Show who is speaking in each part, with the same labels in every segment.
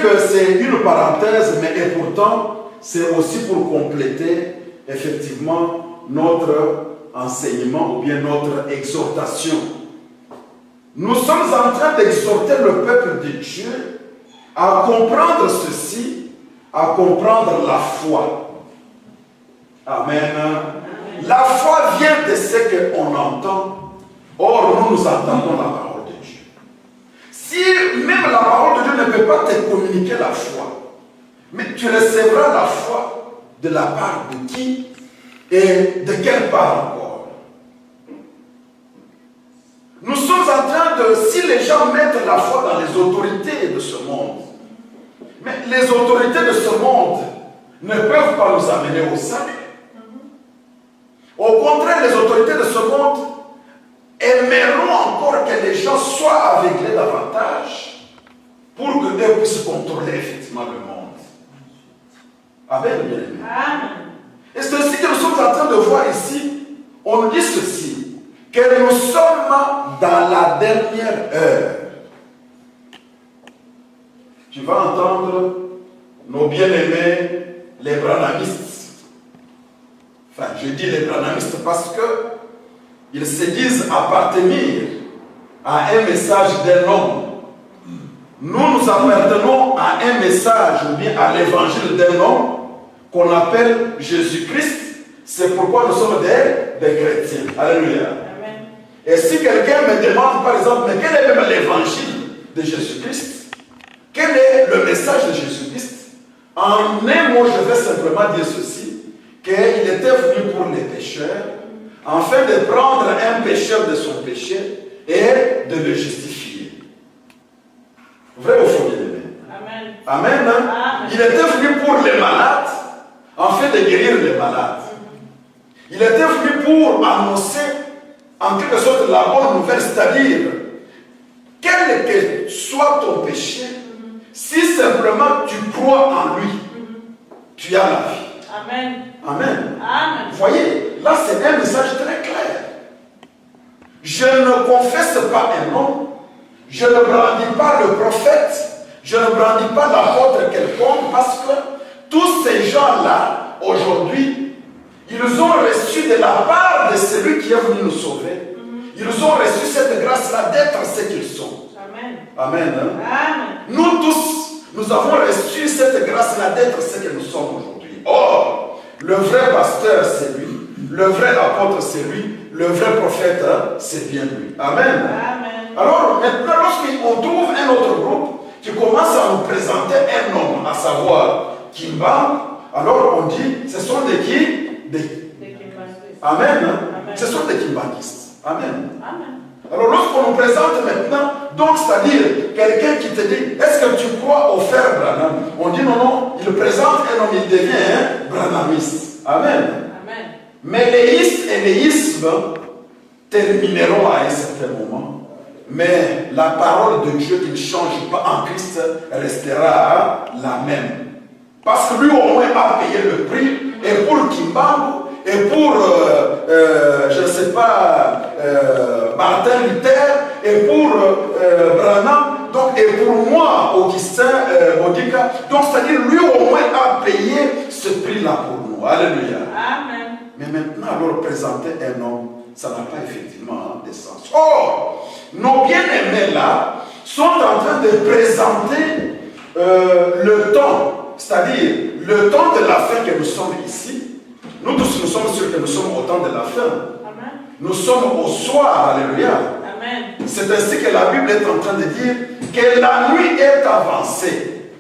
Speaker 1: que c'est une parenthèse, mais et pourtant, c'est aussi pour compléter effectivement notre enseignement ou bien notre exhortation. Nous sommes en train d'exhorter le peuple de Dieu à comprendre ceci, à comprendre la foi. Amen. La foi vient de ce qu'on entend. Or, nous entendons la parole de Dieu. Si même la parole de Dieu ne peut pas te communiquer la foi, mais tu recevras la foi de la part de qui et de quelle part encore? Nous sommes en train de, si les gens mettent la foi dans les autorités de ce monde, mais les autorités de ce monde ne peuvent pas nous amener au salut. Au contraire, les autorités de ce monde aimeront encore que les gens soient aveuglés davantage pour que Dieu puisse contrôler effectivement le monde. Amen, bien aimé. Et c'est ainsi que nous sommes en train de voir ici, on nous dit ceci, que nous sommes dans la dernière heure. Tu vas entendre nos bien-aimés, les branhamistes. Enfin, je dis les branhamistes parce que ils se disent appartenir à un message d'un homme. Nous appartenons à un message ou bien à l'évangile d'un homme qu'on appelle Jésus-Christ. C'est pourquoi nous sommes des chrétiens. Alléluia. Amen. Et si quelqu'un me demande par exemple, mais quel est même l'évangile de Jésus-Christ? Quel est le message de Jésus-Christ? En un mot, je vais simplement dire ceci, qu'il était venu pour les pécheurs, afin de prendre un pécheur de son péché et de le justifier. Vrai ou faux, bien-aimé? Amen. Amen, hein? Amen. Il était venu pour les malades, afin de guérir les malades. Il était venu pour annoncer en quelque sorte la bonne nouvelle, c'est-à-dire, quel que soit ton péché, si simplement tu crois en lui, tu as la vie. Amen. Amen. Amen. Vous voyez, là c'est un message très clair. Je ne confesse pas un homme, je ne brandis pas le prophète, je ne brandis pas l'apôtre quelconque, parce que tous ces gens-là, aujourd'hui, ils ont reçu de la part de celui qui est venu nous sauver. Ils ont reçu cette grâce-là d'être ce qu'ils sont. Amen. Amen. Hein? Amen. Nous tous, nous avons reçu cette grâce-là d'être ce que nous sommes aujourd'hui. Or, le vrai pasteur, c'est lui. Le vrai apôtre, c'est lui. Le vrai prophète, c'est bien lui. Amen. Amen. Alors, maintenant, lorsqu'on trouve un autre groupe qui commence à nous présenter un homme, à savoir Kimba, alors on dit, ce sont des qui? Des Amen. Amen. Ce sont des Kimbandistes. Amen. Amen. Alors, lorsqu'on nous présente maintenant, donc, c'est-à-dire, quelqu'un qui te dit, est-ce que tu crois au frère Branham? On dit non, non, il présente un homme, il devient un branhamiste. Amen. Amen. Mais l'éisme et l'éisme termineront à un certain moment. Mais la parole de Dieu qui ne change pas en Christ restera la même. Parce que lui au moins a payé le prix, et pour Kimbangu, et pour, je ne sais pas, Martin Luther, et pour Branham, donc, et pour moi, Augustin Bodica, donc c'est-à-dire lui au moins a payé ce prix-là pour nous. Alléluia. Amen. Mais maintenant, alors présenter un homme, ça n'a pas effectivement de sens. Or, nos bien-aimés là sont en train de présenter le temps, c'est-à-dire le temps de la fin que nous sommes ici. Nous tous, nous sommes sûrs que nous sommes au temps de la fin. Amen. Nous sommes au soir, alléluia. Amen. C'est ainsi que la Bible est en train de dire que la nuit est avancée.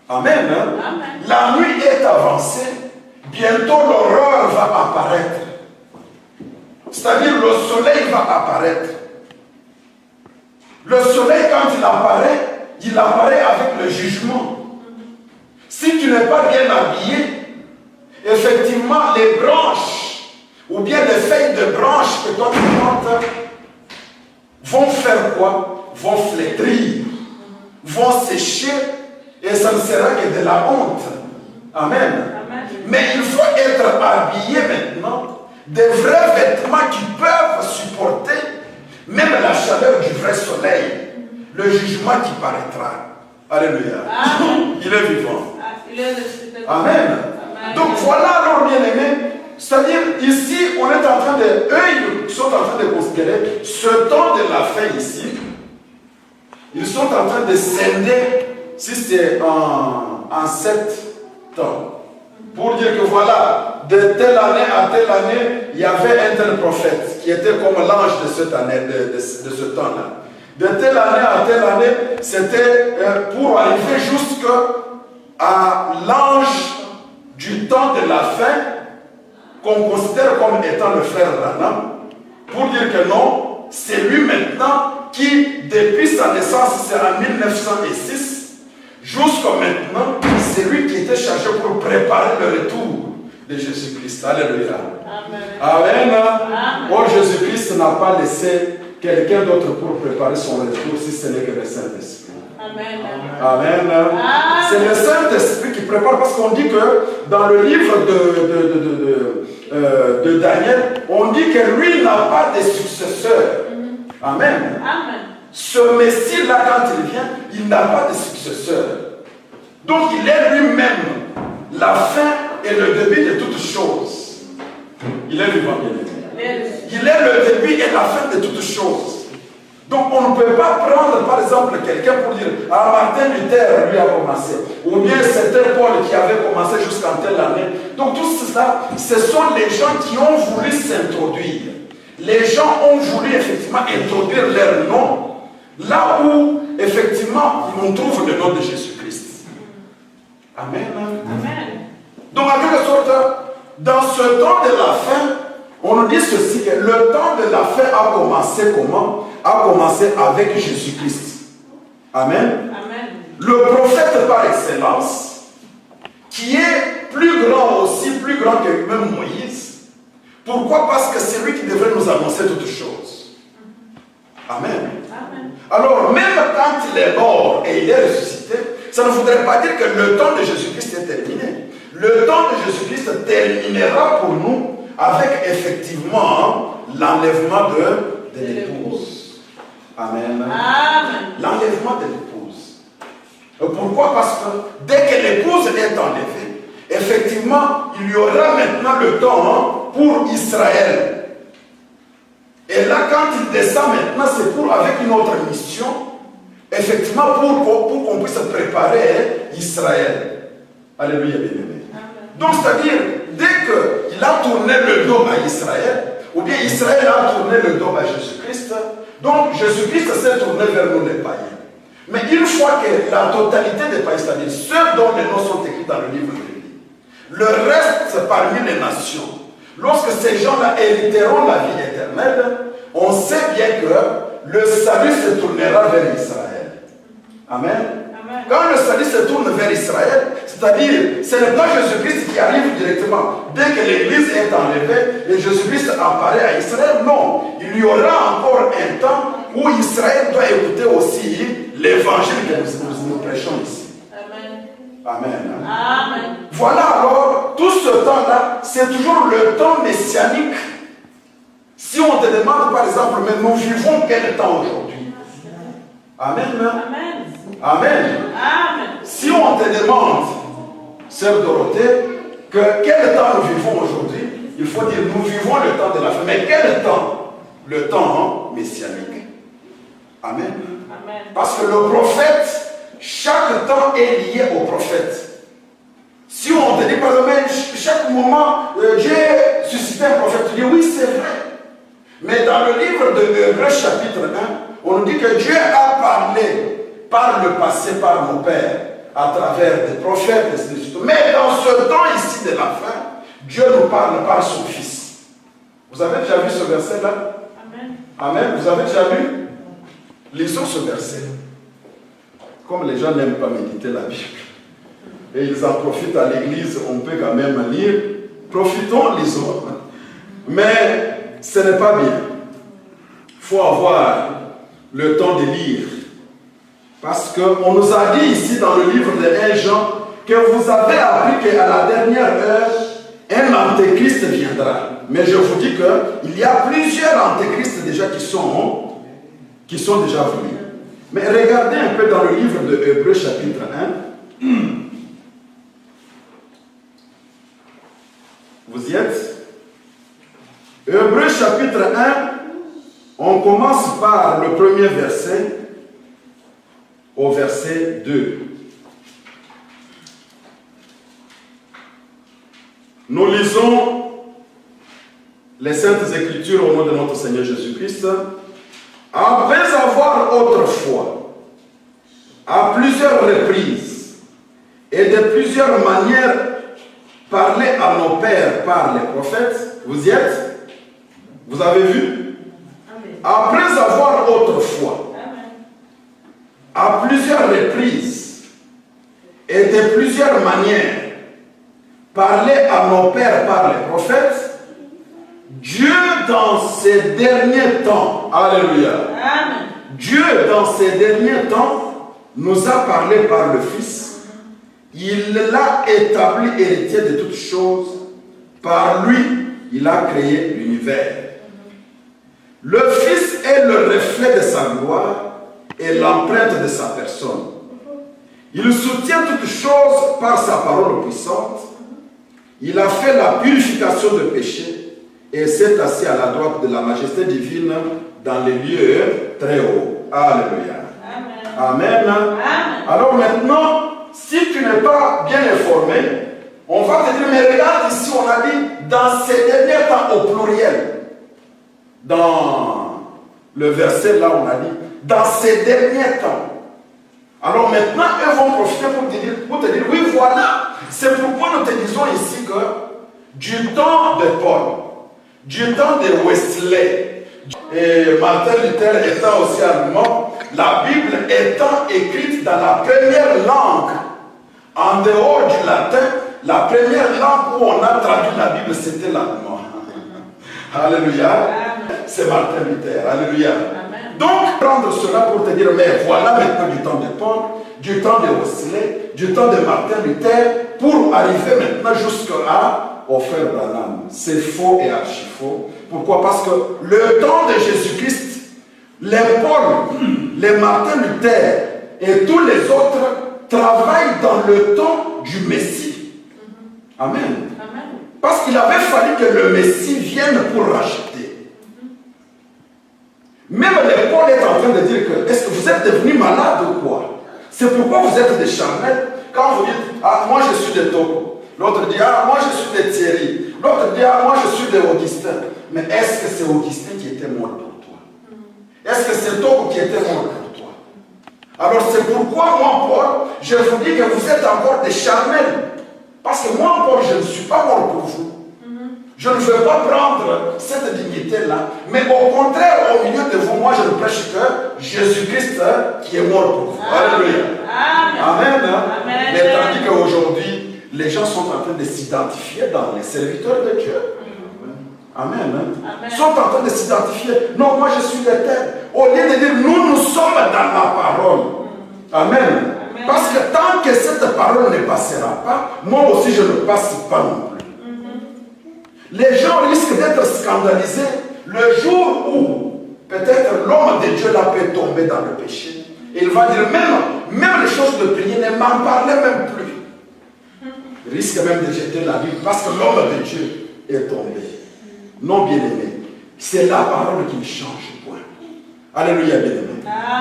Speaker 1: Amen. Hein? Amen. La nuit est avancée. Bientôt l'aurore va apparaître. C'est-à-dire le soleil va apparaître. Le soleil, quand il apparaît avec le jugement. Si tu n'es pas bien habillé, effectivement, les branches, ou bien les feuilles de branches que toi tu portes, vont faire quoi? Vont flétrir, vont sécher, et ça ne sera que de la honte. Amen. Amen. Mais il faut être habillé maintenant de vrais vêtements qui peuvent supporter même la chaleur du vrai soleil, le jugement qui paraîtra. Alléluia.
Speaker 2: Amen.
Speaker 1: Il est vivant.
Speaker 2: Il est ressuscité.
Speaker 1: Amen.
Speaker 2: Amen.
Speaker 1: Donc voilà alors bien aimé. C'est-à-dire ici on est en train de, eux ils sont en train de considérer ce temps de la fin ici. Ils sont en train de scinder si c'est en 7 temps. Pour dire que voilà, de telle année à telle année, il y avait un tel prophète qui était comme l'ange de cette année, de ce temps-là. De telle année à telle année, c'était pour arriver jusqu'à l'ange du temps de la fin, qu'on considère comme étant le frère Branham, pour dire que non, c'est lui maintenant qui, depuis sa naissance, c'est en 1906, jusqu'à maintenant, c'est lui qui était chargé pour préparer le retour de Jésus-Christ. Alléluia. Amen. Amen. Oh, Jésus-Christ n'a pas laissé quelqu'un d'autre pour préparer son retour si ce n'est que le Saint-Esprit.
Speaker 2: Amen.
Speaker 1: Amen. Amen. C'est le Saint-Esprit qui prépare, parce qu'on dit que dans le livre de Daniel, on dit que lui n'a pas de successeur. Amen.
Speaker 2: Amen.
Speaker 1: Ce Messie-là, quand il vient, il n'a pas de successeur. Donc il est lui-même la fin et le début de toutes choses. Il est vivant, bien aimé. Il est le début et la fin de toutes choses. Donc on ne peut pas prendre par exemple quelqu'un pour dire « Ah, Martin Luther, lui a commencé » ou bien c'était Paul qui avait commencé jusqu'en telle année. Donc tout cela, ce sont les gens qui ont voulu s'introduire. Les gens ont voulu effectivement introduire leur nom là où effectivement on trouve le nom de Jésus-Christ. Amen.
Speaker 2: Amen.
Speaker 1: Donc en quelque sorte, dans ce temps de la fin, on nous dit ceci, que le temps de la fin a commencé comment? A commencé avec Jésus-Christ. Amen.
Speaker 2: Amen.
Speaker 1: Le prophète par excellence, qui est plus grand aussi, plus grand que même Moïse. Pourquoi? Parce que c'est lui qui devrait nous annoncer toutes choses. Amen.
Speaker 2: Amen.
Speaker 1: Alors, même quand il est mort et il est ressuscité, ça ne voudrait pas dire que le temps de Jésus-Christ est terminé. Le temps de Jésus-Christ terminera pour nous avec effectivement l'enlèvement de l'épouse. Amen.
Speaker 2: Amen.
Speaker 1: L'enlèvement de l'épouse. Pourquoi? Parce que dès que l'épouse est enlevée, effectivement, il y aura maintenant le temps pour Israël. Et là, quand il descend maintenant, c'est pour, avec une autre mission, effectivement, pour qu'on puisse préparer Israël. Alléluia, bien-aimé. Donc, c'est-à-dire, dès qu'il a tourné le dos à Israël, ou bien Israël a tourné le dos à Jésus-Christ, donc Jésus-Christ s'est tourné vers nous les païens. Mais une fois que la totalité des païens, c'est-à-dire ceux dont les noms sont écrits dans le livre de vie, le reste parmi les nations, lorsque ces gens-là hériteront la vie éternelle, on sait bien que le salut se tournera vers Israël. Amen. Amen. Quand le salut se tourne vers Israël, c'est-à-dire, ce n'est pas Jésus-Christ qui arrive directement. Dès que l'Église est enlevée et Jésus-Christ apparaît à Israël, non. Il y aura encore un temps où Israël doit écouter aussi l'évangile que nous prêchons ici. Amen. Amen. Amen. Voilà alors, tout ce temps-là, c'est toujours le temps messianique. Si on te demande par exemple, mais nous vivons quel temps aujourd'hui? Amen. Amen. Amen. Amen. Si on te demande, sœur Dorothée, que quel temps nous vivons aujourd'hui, il faut dire nous vivons le temps de la fin. Mais quel temps? Le temps messianique. Amen. Amen. Parce que le prophète, chaque temps est lié au prophète. Si on te dit par exemple, chaque moment, Dieu suscité un prophète, tu dis oui, c'est vrai. Mais dans le livre de Hébreux chapitre 1, on nous dit que Dieu a parlé par le passé, par nos pères, à travers des prophètes, mais dans ce temps ici de la fin, Dieu nous parle par son Fils. Vous avez déjà vu ce verset-là? Amen. Amen. Vous avez déjà lu? Lisons ce verset. Comme les gens n'aiment pas méditer la Bible, et ils en profitent à l'église, on peut quand même lire. Profitons, lisons. Mais ce n'est pas bien. Il faut avoir le temps de lire. Parce qu'on nous a dit ici dans le livre de 1 Jean que vous avez appris qu'à la dernière heure, un antéchrist viendra. Mais je vous dis qu'il y a plusieurs antéchrists déjà qui sont déjà venus. Mais regardez un peu dans le livre de Hébreux chapitre 1. Vous y êtes? Hébreux chapitre 1, on commence par le premier verset au verset 2. Nous lisons les Saintes Écritures au nom de notre Seigneur Jésus-Christ. Après avoir autrefois, à plusieurs reprises et de plusieurs manières, parlé à nos pères par les prophètes, vous y êtes? Vous avez vu?
Speaker 2: Amen.
Speaker 1: Après avoir autrefois,
Speaker 2: Amen.
Speaker 1: à plusieurs reprises et de plusieurs manières, parlé à nos pères par les prophètes, Dieu dans ces derniers temps, alléluia,
Speaker 2: Amen.
Speaker 1: Dieu dans ces derniers temps nous a parlé par le Fils. Il l'a établi héritier de toutes choses. Par lui, il a créé l'univers. Le Fils est le reflet de sa gloire et l'empreinte de sa personne. Il soutient toutes choses par sa parole puissante. Il a fait la purification de péché et s'est assis à la droite de la majesté divine dans les lieux très hauts. Alléluia.
Speaker 2: Amen.
Speaker 1: Amen.
Speaker 2: Amen.
Speaker 1: Alors maintenant, si tu n'es pas bien informé, on va te dire, mais regarde ici, on a dit dans ces derniers temps au pluriel. Dans le verset là, on a dit dans ces derniers temps. Alors maintenant, eux vont profiter pour te dire, oui, voilà. C'est pourquoi nous te disons ici que du temps de Paul, du temps de Wesley, et Martin Luther étant aussi allemand, la Bible étant écrite dans la première langue, en dehors du latin, la première langue où on a traduit la Bible, c'était l'allemand. Alléluia. C'est Martin Luther. Alléluia.
Speaker 2: Amen.
Speaker 1: Donc, prendre cela pour te dire, mais voilà maintenant du temps de Paul, du temps de Wesley, du temps de Martin Luther, pour arriver maintenant jusqu'à au frère Branham. C'est faux et archi faux. Pourquoi? Parce que le temps de Jésus-Christ, les Paul, les Martin Luther et tous les autres travaillent dans le temps du Messie. Amen.
Speaker 2: Amen.
Speaker 1: Parce qu'il avait fallu que le Messie vienne pour racheter. Même les Paul est en train de dire que est-ce que vous êtes devenus malades ou quoi? C'est pourquoi vous êtes des charnels. Quand vous dites, ah, moi je suis des Togo. L'autre dit, ah, moi je suis des Thierry. L'autre dit, ah, moi je suis des Augustin. Mais est-ce que c'est Augustin qui était mort pour toi? Est-ce que c'est Togo qui était mort pour toi? Alors c'est pourquoi moi, Paul, je vous dis que vous êtes encore des charnels. Parce que moi, Paul, je ne suis pas mort pour vous. Je ne veux pas prendre cette dignité-là. Mais au contraire, au milieu de vous, moi, je ne prêche que Jésus-Christ qui est mort pour vous. Alléluia. Amen.
Speaker 2: Amen.
Speaker 1: Mais tandis qu'aujourd'hui, les gens sont en train de s'identifier dans les serviteurs de Dieu. Amen.
Speaker 2: Amen.
Speaker 1: Sont en train de s'identifier. Non, moi, je suis l'éternel. Au lieu de dire, nous sommes dans la parole. Amen. Parce que tant que cette parole ne passera pas, moi aussi je ne passe pas non plus. Les gens risquent d'être scandalisés le jour où peut-être l'homme de Dieu là peut tomber dans le péché. Et il va dire même les choses de prier, ne m'en parlez même plus. Il risque même de jeter la Bible parce que l'homme de Dieu est tombé. Non, bien-aimé, c'est la parole qui change. Point. Alléluia, bien-aimé.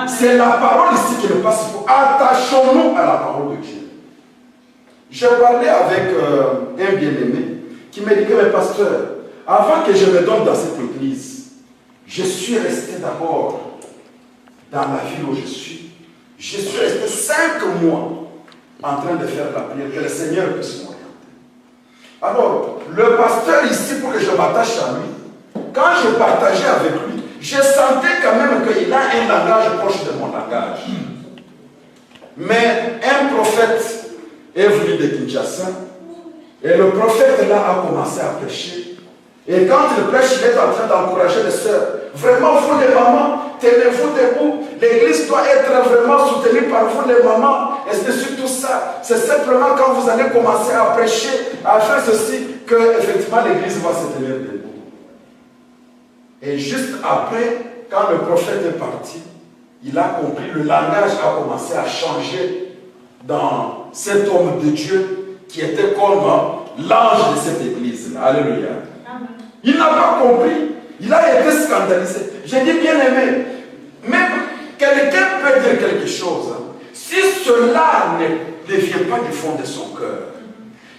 Speaker 1: C'est la parole ici qui nous passe. Attachons-nous à la parole de Dieu. J'ai parlé avec un bien-aimé qui me dit que, mais pasteur, avant que je me donne dans cette église, je suis resté d'abord dans la ville où je suis. Je suis resté 5 mois en train de faire la prière, que le Seigneur puisse m'orienter. Alors, le pasteur ici, pour que je m'attache à lui, quand je partageais avec lui, je sentais quand même qu'il a un langage proche de mon langage. Mais un prophète est venu de Kinshasa et le prophète là a commencé à prêcher. Et quand il prêche, il est en train d'encourager les sœurs. Vraiment, vous les mamans, tenez-vous debout. L'église doit être vraiment soutenue par vous les mamans. Et c'est surtout ça. C'est simplement quand vous allez commencer à prêcher, à faire ceci, que effectivement l'église va se tenir debout. Et juste après, quand le prophète est parti, il a compris, le langage a commencé à changer dans cet homme de Dieu qui était comme l'ange de cette église. Alléluia.
Speaker 2: Amen.
Speaker 1: Il n'a pas compris. Il a été scandalisé. J'ai dit, bien aimé, même quelqu'un peut dire quelque chose. Si cela ne vient pas du fond de son cœur,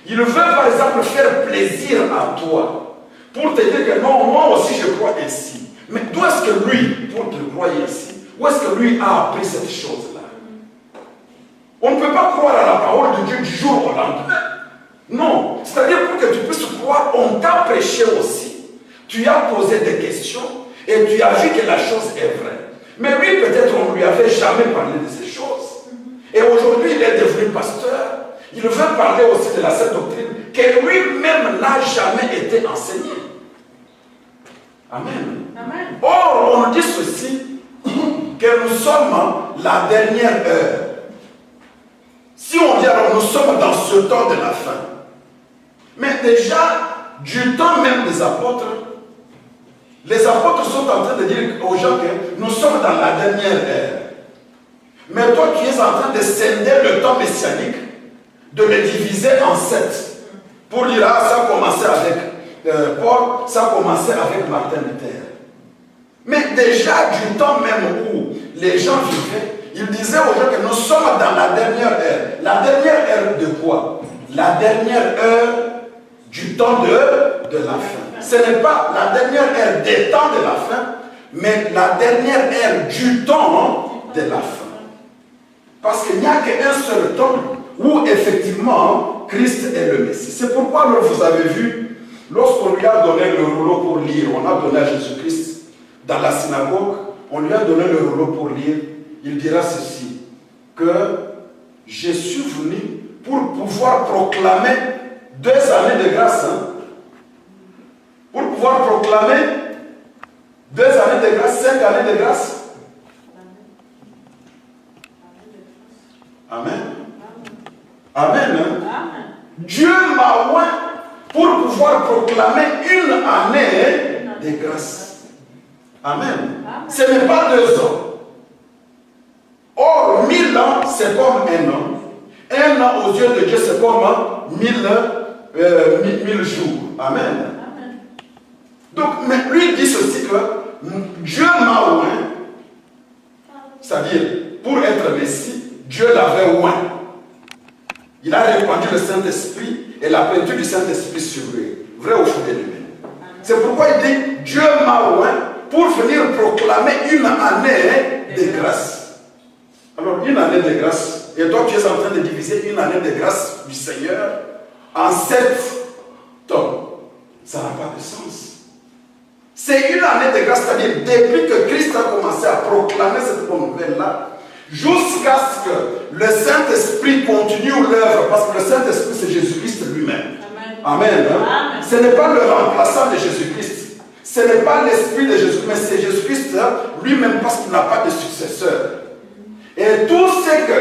Speaker 1: il veut par exemple faire plaisir à toi pour te dire que non, moi aussi je crois ainsi. Mais d'où est-ce que lui, pour te croire ainsi, où est-ce que lui a appris cette chose-là? On ne peut pas croire à la parole de Dieu du jour au lendemain. Non. C'est-à-dire pour que tu puisses croire, on t'a prêché aussi. Tu as posé des questions et tu as vu que la chose est vraie. Mais lui, peut-être, on ne lui avait jamais parlé de ces choses. Et aujourd'hui, il est devenu pasteur. Il veut parler aussi de la sainte doctrine que lui-même n'a jamais été enseigné. Amen.
Speaker 2: Amen.
Speaker 1: Or, on dit ceci, que nous sommes la dernière heure. Si on dit alors nous sommes dans ce temps de la fin. Mais déjà, du temps même des apôtres, les apôtres sont en train de dire aux gens que nous sommes dans la dernière ère. Mais toi, tu es en train de scinder le temps messianique, de le diviser en 7. Pour dire, ah, ça a commencé avec Paul, ça a commencé avec Martin Luther. Mais déjà, du temps même où les gens vivaient, ils disaient aux gens que nous sommes dans la dernière ère. La dernière ère de quoi? La dernière heure du temps de la fin. Ce n'est pas la dernière ère des temps de la fin, mais la dernière ère du temps de la fin. Parce qu'il n'y a qu'un seul temps où effectivement Christ est le Messie. C'est pourquoi vous avez vu, lorsqu'on lui a donné le rouleau pour lire, on a donné à Jésus-Christ dans la synagogue, on lui a donné le rouleau pour lire, il dira ceci, que je suis venu pour pouvoir proclamer 2 années de grâce. Pour pouvoir proclamer 2 années de grâce, 5 années de grâce. Amen. Amen.
Speaker 2: Amen.
Speaker 1: Dieu m'a oint pour pouvoir proclamer 1 année de grâce. Amen. Ce n'est pas 2 ans. Or, 1000 ans, c'est comme 1 an. 1 an aux yeux de Dieu, c'est comme 1000 jours. Amen. Donc, mais lui dit ceci que Dieu m'a oint, c'est-à-dire, pour être Messie, Dieu l'avait oint. Il a répandu le Saint-Esprit et la plénitude du Saint-Esprit sur lui. Vrai ou faux de lui-même. C'est pourquoi il dit, Dieu m'a oint pour venir proclamer 1 année de grâce. Alors, 1 année de grâce, et toi tu es en train de diviser 1 année de grâce du Seigneur en 7 tomes. Ça n'a pas de sens. C'est 1 année de grâce, c'est-à-dire depuis que Christ a commencé à proclamer cette bonne nouvelle-là, jusqu'à ce que le Saint-Esprit continue l'œuvre, parce que le Saint-Esprit c'est Jésus-Christ lui-même. Amen. Amen. Ce n'est pas le remplaçant de Jésus-Christ. Ce n'est pas l'Esprit de Jésus, mais c'est Jésus-Christ lui-même parce qu'il n'a pas de successeur. Et tout ce que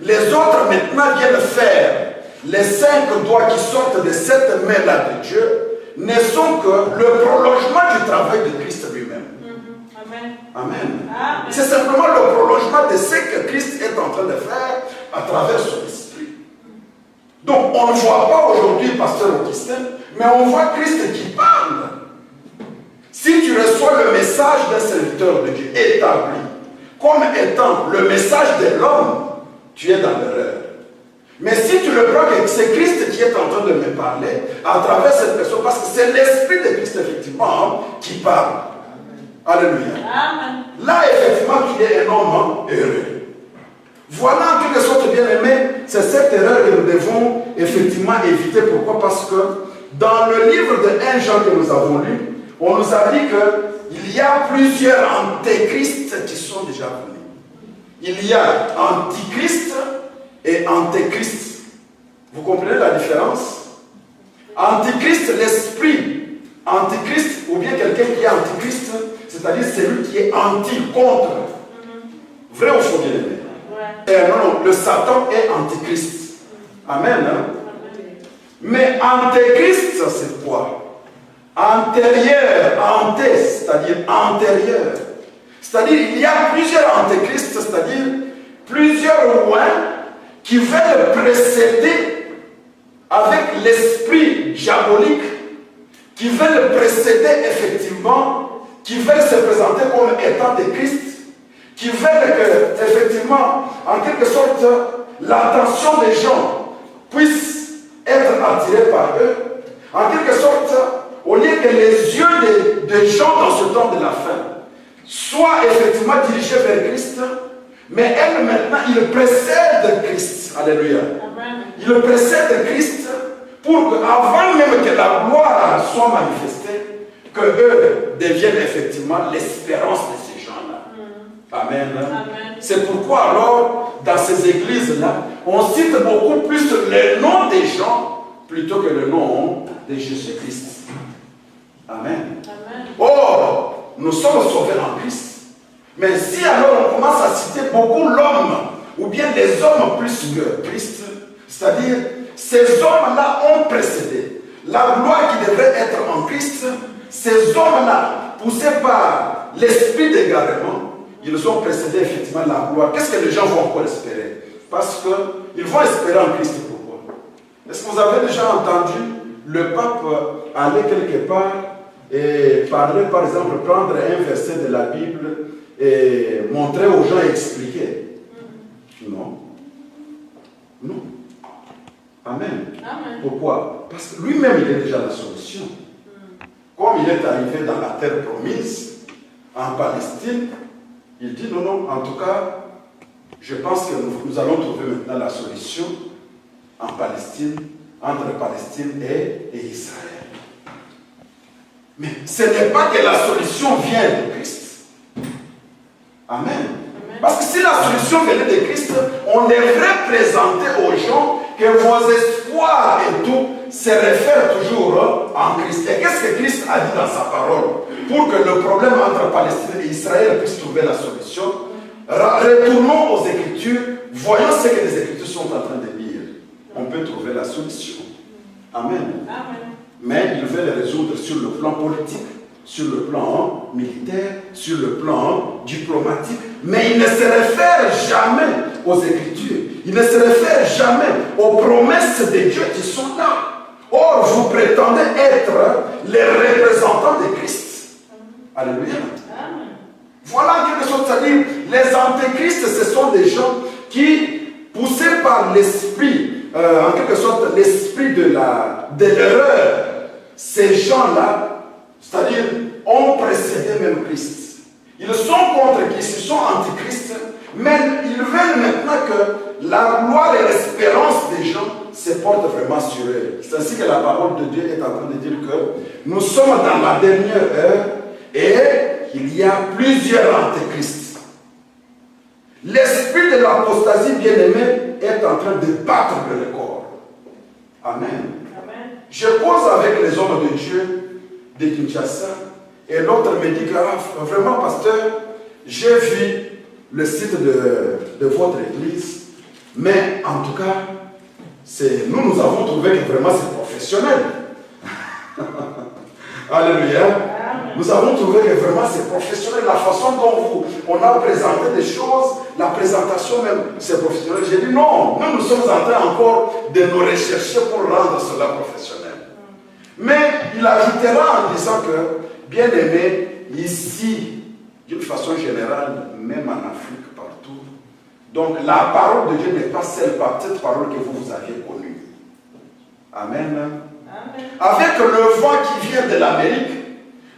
Speaker 1: les autres maintenant viennent faire, les 5 doigts qui sortent de cette main-là de Dieu, ne sont que le prolongement du travail de Christ lui-même.
Speaker 2: Amen.
Speaker 1: Amen.
Speaker 2: Amen.
Speaker 1: C'est simplement le prolongement de ce que Christ est en train de faire à travers son esprit. Donc on ne voit pas aujourd'hui Pasteur Augustin, mais on voit Christ qui parle. Si tu reçois le message d'un serviteur de Dieu établi comme étant le message de l'homme, tu es dans l'erreur. Mais si tu le prends que c'est Christ qui est en train de me parler à travers cette personne, parce que c'est l'Esprit de Christ effectivement qui parle. Alléluia.
Speaker 2: Amen.
Speaker 1: Là, effectivement, tu es un homme heureux. Voilà, en quelque sorte, bien aimé, c'est cette erreur que nous devons effectivement éviter. Pourquoi? Parce que dans le livre de 1 Jean que nous avons lu, on nous a dit qu'il y a plusieurs antéchrists qui sont déjà venus. Il y a antichrist et antéchrist. Vous comprenez la différence? Antichrist, l'esprit. Antichrist, ou bien quelqu'un qui est antichrist, c'est-à-dire celui qui est anti, contre. Vrai ou faux, bien aimé? Non, le Satan est antichrist. Amen. Mais antéchrist, c'est quoi? Antérieur, anté, c'est-à-dire antérieur. C'est-à-dire il y a plusieurs antéchrists c'est-à-dire plusieurs lois qui veulent précéder avec l'esprit diabolique, qui veulent précéder effectivement, qui veulent se présenter comme étant des Christ, qui veulent que, effectivement, en quelque sorte, l'attention des gens puisse être attirée par eux. En quelque sorte, au lieu que les yeux des gens dans ce temps de la fin soient effectivement dirigés vers Christ, mais elle maintenant, il précède Christ. Alléluia. Il précède Christ pour qu'avant même que la gloire soit manifestée, que eux deviennent effectivement l'espérance de ces gens-là. Amen. Amen. C'est pourquoi alors, dans ces églises-là, on cite beaucoup plus le nom des gens plutôt que le nom de Jésus-Christ. Amen. Amen. Or, nous sommes sauvés en Christ. Mais si alors on commence à citer beaucoup l'homme, ou bien les hommes plus que Christ, c'est-à-dire ces hommes-là ont précédé la gloire qui devrait être en Christ, ces hommes-là, poussés par l'esprit d'égarement, ils ont précédé effectivement la gloire. Qu'est-ce que les gens vont encore espérer? Parce qu'ils vont espérer en Christ. Pourquoi? Est-ce que vous avez déjà entendu le pape aller quelque part et parler, par exemple, prendre un verset de la Bible et montrer aux gens et expliquer? Non. Non. Amen. Amen. Pourquoi? Parce que lui-même, il est déjà la solution. Comme il est arrivé dans la terre promise, en Palestine, il dit non, non, en tout cas, je pense que nous allons trouver maintenant la solution en Palestine, entre Palestine et Israël. Mais ce n'est pas que la solution vient de Christ. Amen. Amen. Parce que si la solution venait de Christ, on devrait présenter aux gens que vos espoirs et tout se réfèrent toujours en Christ. Et qu'est-ce que Christ a dit dans sa parole? Pour que le problème entre Palestine et Israël puisse trouver la solution, retournons aux Écritures, voyons ce que les Écritures sont en train de dire. On peut trouver la solution. Amen. Amen. Mais il veut les résoudre sur le plan politique, sur le plan militaire, sur le plan diplomatique. Mais il ne se réfère jamais aux Écritures. Il ne se réfère jamais aux promesses de Dieu qui sont là. Or, vous prétendez être les représentants de Christ. Alléluia. Amen. Voilà quelque chose, c'est-à-dire les antéchrists, ce sont des gens qui, poussés par l'esprit, en quelque sorte l'esprit de l'erreur, ces gens-là, c'est-à-dire, ont précédé même Christ. Ils sont contre Christ, ils sont antichrist, mais ils veulent maintenant que la gloire et l'espérance des gens se portent vraiment sur eux. C'est ainsi que la parole de Dieu est en train de dire que nous sommes dans la dernière heure et il y a plusieurs antéchrists. L'esprit de l'apostasie bien-aimée est en train de battre le record. Amen. Amen. Je cause avec les hommes de Dieu de Kinshasa et l'autre me dit que vraiment, pasteur, j'ai vu le site de votre église, mais en tout cas, nous avons trouvé que vraiment c'est professionnel. Alléluia. Nous avons trouvé que vraiment c'est professionnel. La façon dont on a présenté des choses, la présentation même, c'est professionnel. J'ai dit non, nous sommes en train encore de nous rechercher pour rendre cela professionnel. Mais il ajoutera en disant que, bien aimé, ici, d'une façon générale, même en Afrique, partout, donc la parole de Dieu n'est pas cette parole que vous aviez connue. Amen. Amen. Avec le vent qui vient de l'Amérique,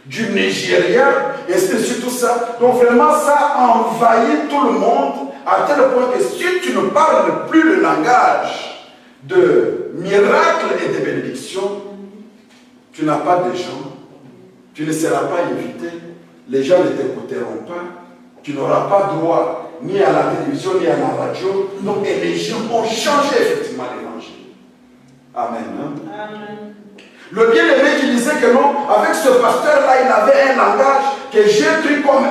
Speaker 1: du Nigeria, et c'est tout ça. Donc vraiment, ça a envahi tout le monde, à tel point que si tu ne parles plus le langage de miracles et de bénédictions, tu n'as pas de gens, tu ne seras pas invité, les gens ne t'écouteront pas, tu n'auras pas droit ni à la télévision, ni à la radio. Donc, et les gens ont changé effectivement l'évangile. Amen. Hein? Amen. Le bien-aimé qui disait que non, avec ce pasteur-là, il avait un langage que j'ai pris comme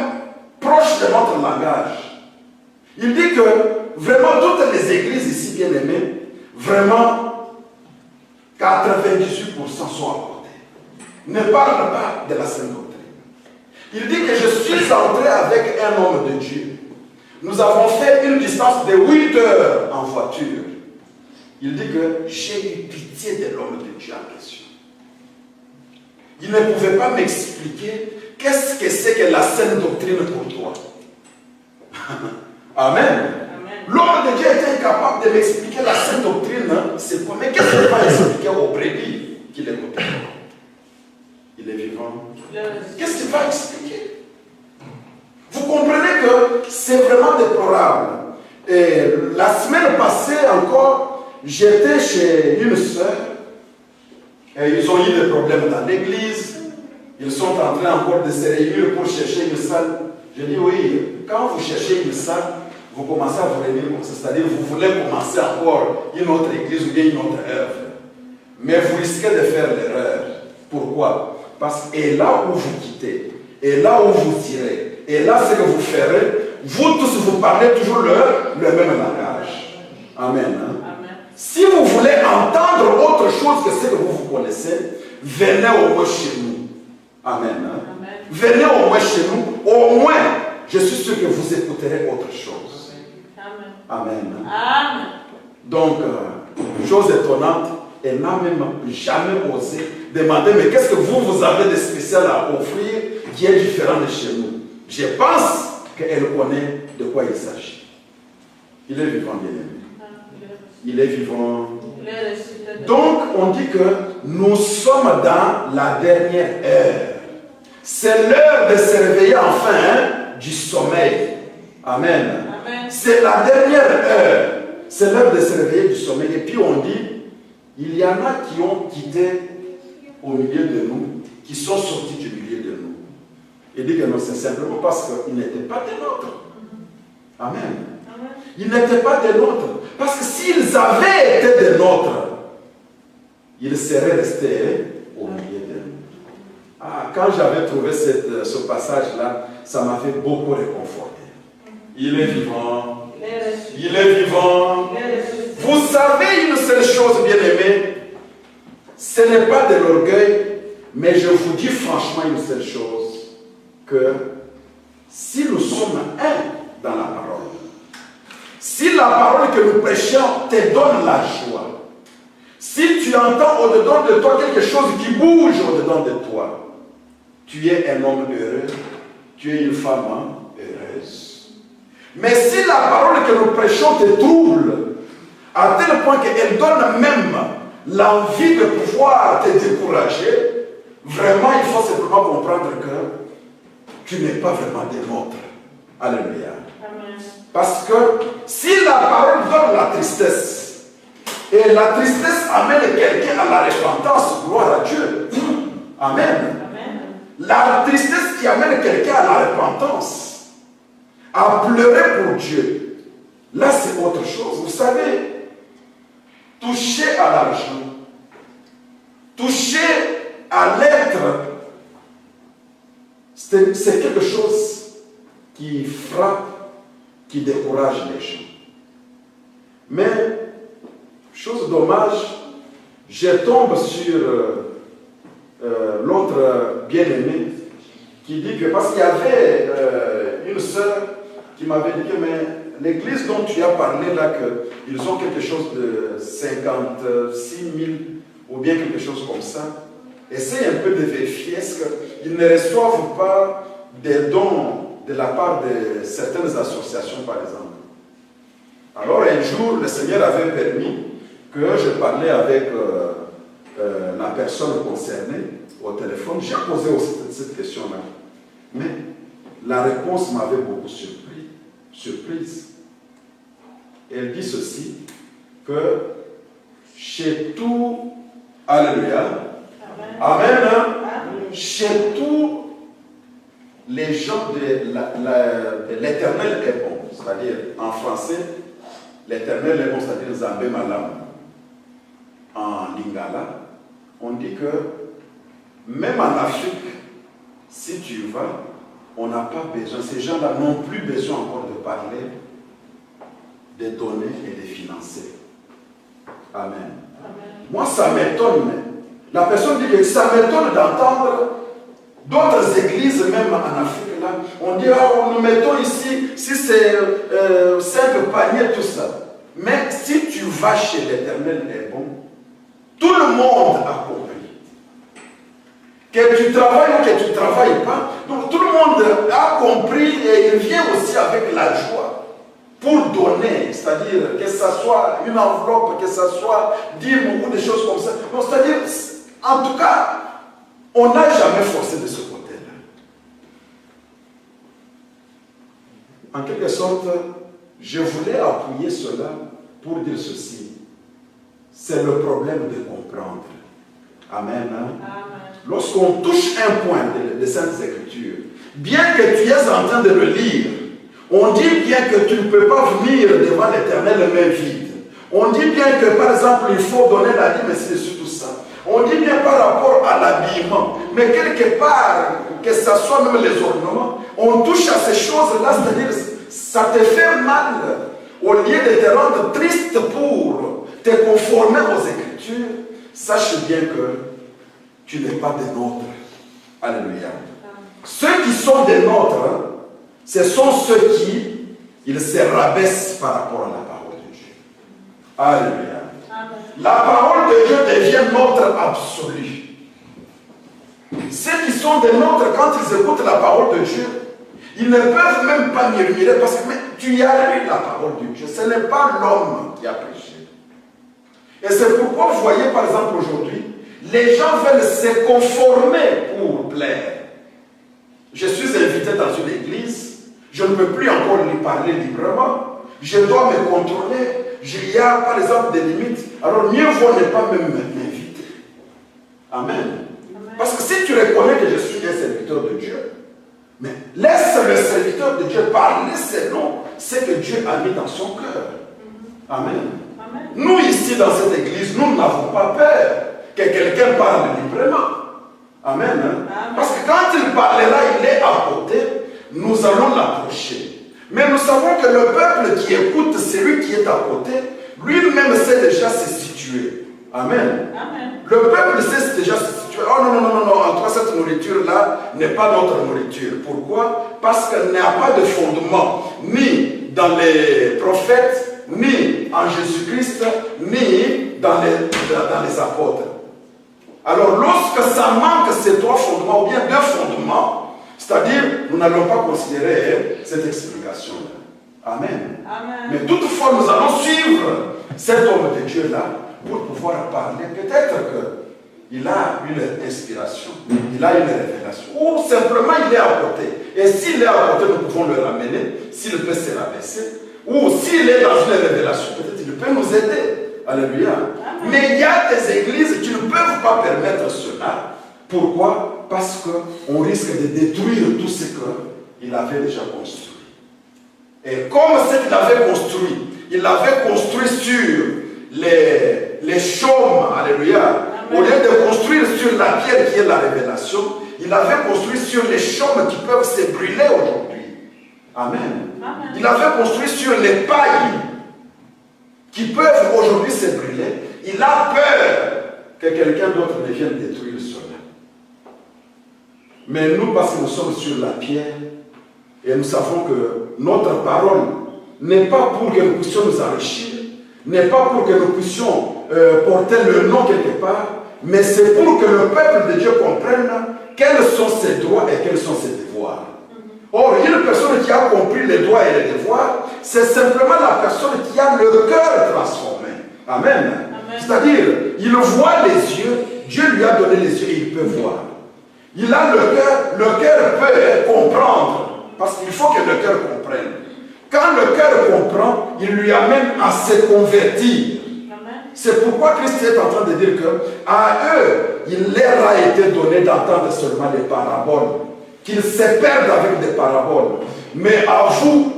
Speaker 1: proche de notre langage. Il dit que vraiment toutes les églises ici, bien-aimées, vraiment 98% sont à côté. Ne parle pas de la sainte doctrine. Il dit que je suis entré avec un homme de Dieu. Nous avons fait une distance de 8 heures en voiture. Il dit que j'ai eu pitié de l'homme de Dieu en question. Il ne pouvait pas m'expliquer qu'est-ce que c'est que la saine doctrine pour toi. Amen. L'homme de Dieu était incapable de m'expliquer la saine doctrine. C'est quoi? Mais qu'est-ce qu'il va expliquer au brebis qu'il écoute? Il est vivant. Qu'est-ce qu'il va expliquer? Vous comprenez que c'est vraiment déplorable. Et la semaine passée encore, j'étais chez une sœur. Et ils ont eu des problèmes dans l'église. Ils sont en train encore de se réunir pour chercher une salle. Je dis oui, quand vous cherchez une salle, vous commencez à vous réunir comme ça. C'est-à-dire vous voulez commencer encore une autre église ou bien une autre œuvre. Mais vous risquez de faire l'erreur. Pourquoi? Parce que là où vous quittez, et là où vous irez, et là ce que vous ferez, vous tous vous parlez toujours le même langage. Amen. Hein? Amen. Si vous voulez entendre autre chose que ce que vous connaissez, venez au moins chez nous. Amen. Hein? Amen. Venez au moins chez nous. Au moins, je suis sûr que vous écouterez autre chose. Amen. Amen. Amen. Donc, chose étonnante, elle n'a même jamais osé demander, mais qu'est-ce que vous avez de spécial à offrir qui est différent de chez nous? Je pense qu'elle connaît de quoi il s'agit. Il est vivant, bien aimé. Il est vivant. Donc, on dit que nous sommes dans la dernière heure. C'est l'heure de se réveiller enfin du sommeil. Amen. Amen. C'est la dernière heure. C'est l'heure de se réveiller du sommeil. Et puis on dit, il y en a qui ont quitté au milieu de nous, qui sont sortis du milieu de nous. Il dit que non, c'est simplement parce qu'ils n'étaient pas des nôtres. Amen. Amen. Ils n'étaient pas des nôtres. Parce que s'ils avaient été des nôtres, ils seraient restés au milieu de nous. Ah, quand j'avais trouvé ce passage-là, ça m'avait beaucoup réconforté. Il est vivant. Il est vivant. Vous savez une seule chose, bien-aimés, ce n'est pas de l'orgueil, mais je vous dis franchement une seule chose, que si nous sommes un dans la parole, si la parole que nous prêchons te donne la joie, si tu entends au-dedans de toi quelque chose qui bouge au-dedans de toi, tu es un homme heureux, tu es une femme heureuse. Mais si la parole que nous prêchons te trouble, à tel point qu'elle donne même l'envie de pouvoir te décourager, vraiment il faut simplement comprendre que tu n'es pas vraiment des nôtres. Alléluia. Amen. Parce que si la parole donne la tristesse, et la tristesse amène quelqu'un à la repentance, gloire à Dieu. Amen. Amen. La tristesse qui amène quelqu'un à la repentance, à pleurer pour Dieu, là c'est autre chose. Vous savez, toucher à l'argent, toucher à l'être, c'est quelque chose qui frappe, qui décourage les gens. Mais, chose dommage, je tombe sur l'autre bien-aimé qui dit que, parce qu'il y avait une sœur qui m'avait dit que mais l'église dont tu as parlé là, qu'ils ont quelque chose de 56 000 ou bien quelque chose comme ça, essaye un peu de vérifier, est-ce qu'ils ne reçoivent pas des dons de la part de certaines associations, par exemple. Alors un jour, le Seigneur avait permis que je parlais avec la personne concernée au téléphone. J'ai posé aussi cette question-là. Mais la réponse m'avait beaucoup surprise. Elle dit ceci, que chez tout, alléluia, amen, amen, hein, amen. Chez tous les gens de l'éternel est bon, c'est-à-dire en français, l'éternel est bon, c'est-à-dire Zambé Malam. En lingala, on dit que même en Afrique, si tu y vas, on n'a pas besoin, ces gens-là n'ont plus besoin encore de parler, de donner et de financer. Amen. Amen. Moi, ça m'étonne. La personne dit que ça m'étonne d'entendre d'autres églises, même en Afrique, là, on dit, oh, nous mettons ici, si c'est simple panier, tout ça. Mais si tu vas chez l'Éternel, est bon, tout le monde a compris. Que tu travailles ou que tu ne travailles pas, donc tout le monde a compris et il vient aussi avec la joie pour donner, c'est-à-dire que ce soit une enveloppe, que ce soit dîme ou des choses comme ça. Donc, c'est-à-dire, en tout cas, on n'a jamais forcé de ce côté-là. En quelque sorte, je voulais appuyer cela pour dire ceci. C'est le problème de comprendre. Amen. Hein?
Speaker 2: Amen.
Speaker 1: Lorsqu'on touche un point des Saintes Écritures, bien que tu es en train de le lire, on dit bien que tu ne peux pas venir devant l'Éternel les mains vides. On dit bien que, par exemple, il faut donner la dîme, mais c'est surtout ça. On dit bien par rapport à l'habillement. Mais quelque part, que ce soit même les ornements, on touche à ces choses-là, c'est-à-dire, ça te fait mal. Au lieu de te rendre triste pour te conformer aux Écritures, sache bien que tu n'es pas des nôtres. Alléluia. Ceux qui sont des nôtres, ce sont ceux qui ils se rabaissent par rapport à la parole de Dieu. Alléluia. La parole de Dieu devient notre absolu. Ceux qui sont des nôtres, quand ils écoutent la parole de Dieu, ils ne peuvent même pas murmurer parce que tu y as lu la parole de Dieu. Ce n'est pas l'homme qui a prêché. Et c'est pourquoi vous voyez par exemple aujourd'hui, les gens veulent se conformer pour plaire. Je suis invité dans une église, je ne peux plus encore lui parler librement, je dois me contrôler, il y a par exemple des limites, alors mieux vaut ne pas même m'inviter. Amen. Parce que si tu reconnais que je suis un serviteur de Dieu, mais laisse le serviteur de Dieu parler selon ce que Dieu a mis dans son cœur. Amen.
Speaker 2: Amen.
Speaker 1: Nous ici dans cette église, nous n'avons pas peur que quelqu'un parle librement. Amen.
Speaker 2: Amen.
Speaker 1: Parce que quand il parlera, il est à côté, nous allons l'approcher. Mais nous savons que le peuple qui écoute celui qui est à côté, lui-même sait déjà se situer. Amen.
Speaker 2: Amen.
Speaker 1: Le peuple sait déjà se situer. Oh non, non, non, non, en toi cette nourriture-là n'est pas notre nourriture. Pourquoi? Parce qu'elle n'a pas de fondement, ni dans les prophètes, ni en Jésus-Christ, ni dans les apôtres. Alors, lorsque ça manque ces trois fondements, ou bien deux fondements, c'est-à-dire, nous n'allons pas considérer cette explication-là. Amen.
Speaker 2: Amen.
Speaker 1: Mais toutefois, nous allons suivre cet homme de Dieu-là pour pouvoir parler. Peut-être qu'il a une inspiration, il a une révélation, ou simplement il est à côté. Et s'il est à côté, nous pouvons le ramener, s'il peut se rabaisser, ou s'il est dans une révélation, peut-être il peut nous aider. Alléluia. Amen. Mais il y a des églises qui ne peuvent pas permettre cela. Pourquoi? Parce qu'on risque de détruire tout ce qu'il avait déjà construit. Et comme ce qu'il avait construit, il l'avait construit sur les chaumes, alléluia. Au lieu de construire sur la pierre qui est la révélation, il avait construit sur les chaumes qui peuvent se brûler aujourd'hui. Amen. Amen. Il avait construit sur les pailles qui peuvent aujourd'hui se brûler. Il a peur que quelqu'un d'autre ne vienne détruire cela. Mais nous, parce que nous sommes sur la pierre, et nous savons que notre parole n'est pas pour que nous puissions nous enrichir, n'est pas pour que nous puissions porter le nom quelque part, mais c'est pour que le peuple de Dieu comprenne quels sont ses droits et quels sont ses devoirs. Or, une personne qui a compris les droits et les devoirs, c'est simplement la personne qui a le cœur transformé. Amen. Amen. C'est-à-dire, il voit les yeux, Dieu lui a donné les yeux et il peut voir. Il a le cœur peut comprendre, parce qu'il faut que le cœur comprenne. Quand le cœur comprend, il lui amène à se convertir. C'est pourquoi Christ est en train de dire que à eux, il leur a été donné d'entendre seulement les paraboles, qu'ils se perdent avec des paraboles. Mais à vous,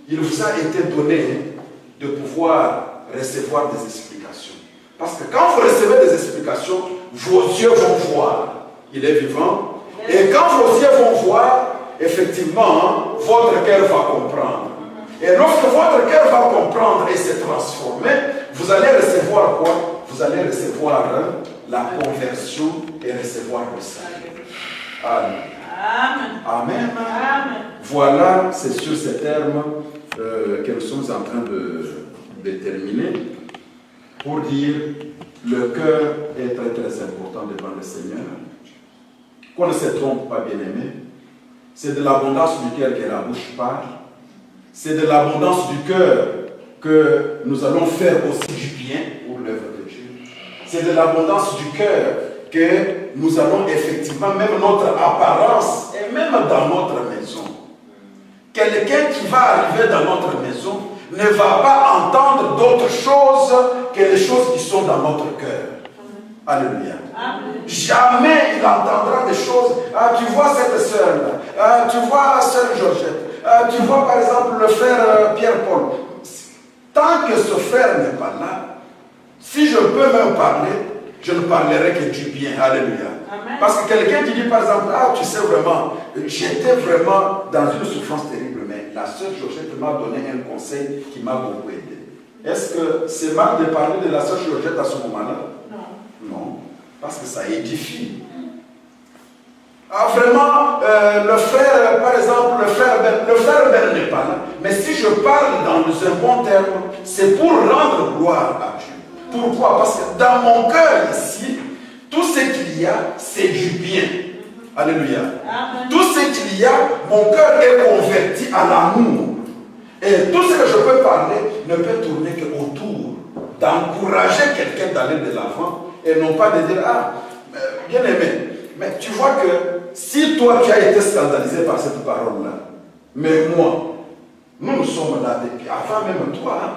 Speaker 1: il vous a été donné de pouvoir recevoir des explications. Parce que quand vous recevez des explications, vos yeux vont voir. Il est vivant. Et quand vos yeux vont voir, effectivement, votre cœur va comprendre. Et lorsque votre cœur va comprendre et se transformer, vous allez recevoir quoi? Vous allez recevoir la conversion et recevoir le salut. Amen. Amen. Amen. Voilà, c'est sur ces termes que nous sommes en train de terminer pour dire le cœur est très très important devant le Seigneur. Qu'on ne se trompe pas, bien-aimé. C'est de l'abondance du cœur que la bouche parle. C'est de l'abondance du cœur que nous allons faire aussi du bien pour l'œuvre de Dieu. C'est de l'abondance du cœur que nous allons effectivement, même notre apparence et même dans notre maison. Quelqu'un qui va arriver dans notre maison ne va pas entendre d'autres choses que les choses qui sont dans notre cœur. Alléluia. Jamais il entendra des choses. Ah, tu vois cette sœur-là. Ah, tu vois sœur Georgette. Ah, tu vois par exemple le frère Pierre-Paul. Tant que ce frère n'est pas là, si je peux même parler, je ne parlerai que du bien. Alléluia. Amen. Parce que quelqu'un qui dit par exemple, ah, tu sais vraiment, j'étais vraiment dans une souffrance terrible, mais la sœur Georgette m'a donné un conseil qui m'a beaucoup aidé. Est-ce que c'est mal de parler de la sœur Georgette à ce moment-là? Non. Non. Parce que ça édifie. Ah, vraiment, le frère, par exemple, le frère Ben n'est pas là. Mais si je parle dans un bon terme, c'est pour rendre gloire à Dieu. Pourquoi? Parce que dans mon cœur ici, tout ce qu'il y a, c'est du bien. Alléluia. Amen. Tout ce qu'il y a, mon cœur est converti à l'amour. Et tout ce que je peux parler ne peut tourner qu'autour d'encourager quelqu'un d'aller de l'avant et non pas de dire, ah, bien aimé, mais tu vois que si toi tu as été scandalisé par cette parole-là, mais moi, nous sommes là depuis avant même toi. Hein?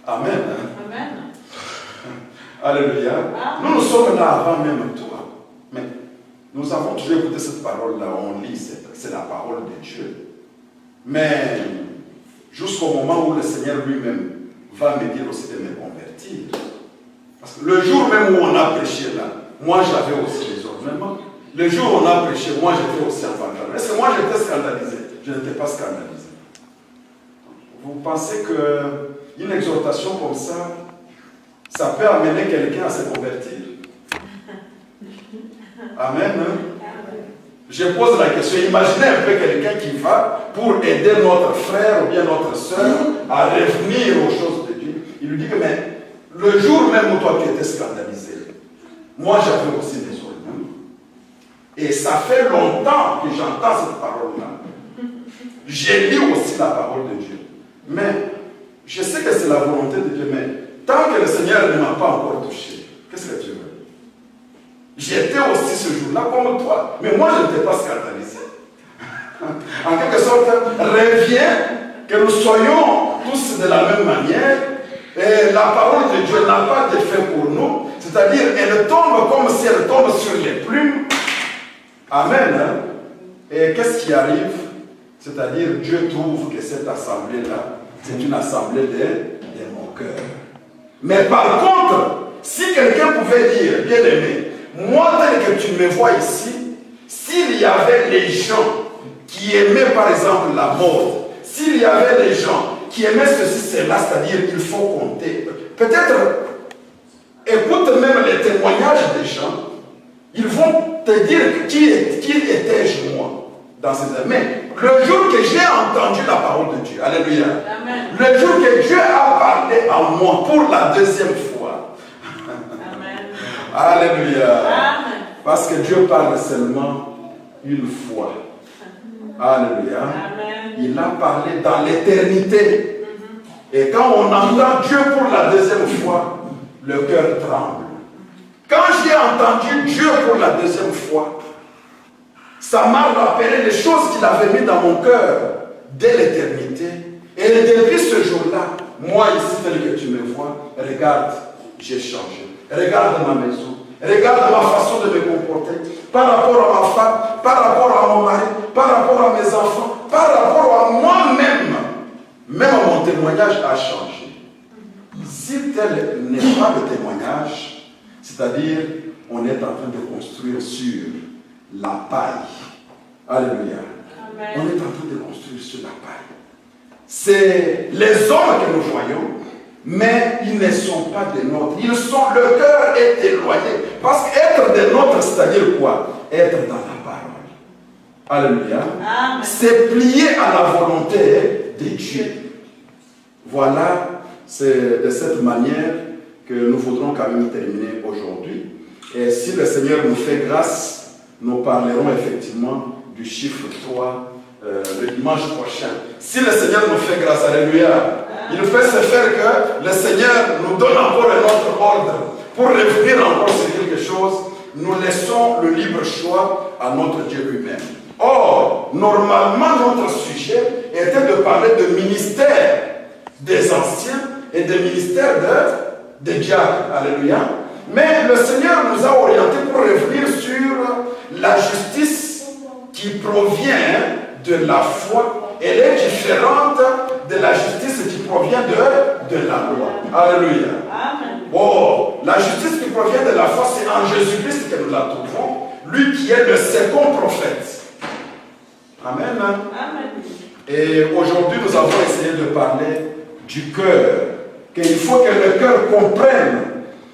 Speaker 1: Amen. Hein? Amen. Alléluia. Nous sommes là avant même toi. Mais nous avons toujours écouté cette parole-là, on lit, c'est la parole de Dieu. Mais jusqu'au moment où le Seigneur lui-même va me dire aussi de me convertir. Parce que le jour même où on a prêché là, moi j'avais aussi les ornements. Le jour où on a prêché, moi j'étais aussi en pantalon. Est-ce que moi j'étais scandalisé? Je n'étais pas scandalisé. Vous pensez qu'une exhortation comme ça peut amener quelqu'un à se convertir? Amen. Hein? Je pose la question, imaginez un peu quelqu'un qui va pour aider notre frère ou bien notre soeur à revenir aux choses de Dieu. Il lui dit que mais le jour même où toi tu étais scandalisé, moi j'avais aussi des ornements. Et ça fait longtemps que j'entends cette parole-là. J'ai lu aussi la parole de Dieu. Mais je sais que c'est la volonté de Dieu, mais tant que le Seigneur ne m'a pas encore touché, qu'est-ce que tu veux? J'étais aussi ce jour-là comme toi, mais moi je n'étais pas scandalisé. En quelque sorte, reviens que nous soyons tous de la même manière, et la parole de Dieu n'a pas d'effet pour nous, c'est-à-dire elle tombe comme si elle tombe sur les plumes. Amen. Hein? Et qu'est-ce qui arrive? C'est-à-dire Dieu trouve que cette assemblée-là, c'est une assemblée de mon cœur. Mais par contre, si quelqu'un pouvait dire, bien aimé, moi tel que tu me vois ici, s'il y avait les gens qui aimaient par exemple la mode, s'il y avait des gens qui aimaient ceci, cela, c'est-à-dire il faut compter, peut-être écoute même les témoignages des gens, ils vont te dire qui étais-je moi dans ces années. Mais le jour que j'ai entendu la parole de Dieu, alléluia, amen. Le jour que Dieu a parlé en moi pour la deuxième fois, amen. Alléluia, amen. Parce que Dieu parle seulement une fois, alléluia, amen. Il a parlé dans l'éternité, et quand on entend Dieu pour la deuxième fois, le cœur tremble. Quand j'ai entendu Dieu pour la deuxième fois, ça m'a rappelé les choses qu'il avait mis dans mon cœur dès l'éternité. Et depuis ce jour-là, moi ici, tel que tu me vois, regarde, j'ai changé. Regarde ma maison. Regarde ma façon de me comporter. Par rapport à ma femme, par rapport à mon mari, par rapport à mes enfants, par rapport à moi-même. Même mon témoignage a changé. Si tel n'est pas le témoignage, c'est-à-dire on est en train de construire sur la paille. Alléluia. Amen. On est en train de construire sur la paille. C'est les hommes que nous voyons, mais ils ne sont pas des nôtres. Le cœur est éloigné. Parce qu'être des nôtres, c'est-à-dire quoi? Être dans la parole. Alléluia. C'est plier à la volonté de Dieu. Voilà, c'est de cette manière que nous voudrons quand même terminer aujourd'hui. Et si le Seigneur nous fait grâce, nous parlerons effectivement du chiffre 3 le dimanche prochain. Si le Seigneur nous fait grâce, alléluia, il peut se faire que le Seigneur nous donne encore un autre ordre pour revenir encore sur quelque chose. Nous laissons le libre choix à notre Dieu lui-même. Or, normalement, notre sujet était de parler de ministère des anciens et de ministère des diacres. Alléluia. Mais le Seigneur nous a orientés pour revenir sur la justice qui provient de la foi. Elle est différente de la justice qui provient de la loi. Alléluia.
Speaker 2: Amen.
Speaker 1: Oh, la justice qui provient de la foi, c'est en Jésus-Christ que nous la trouvons, lui qui est le second prophète. Amen.
Speaker 2: Amen.
Speaker 1: Et aujourd'hui, nous avons essayé de parler du cœur, qu'il faut que le cœur comprenne.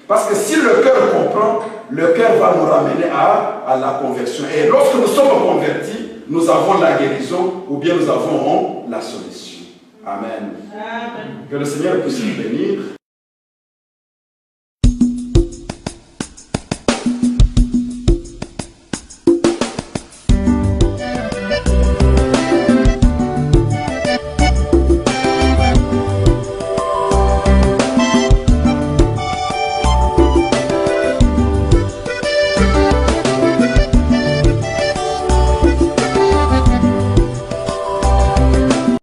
Speaker 1: Parce que si le cœur comprend, le cœur va nous ramener à la conversion. Et lorsque nous sommes convertis, nous avons la guérison ou bien nous avons la solution. Amen.
Speaker 2: Amen.
Speaker 1: Que le Seigneur puisse nous bénir.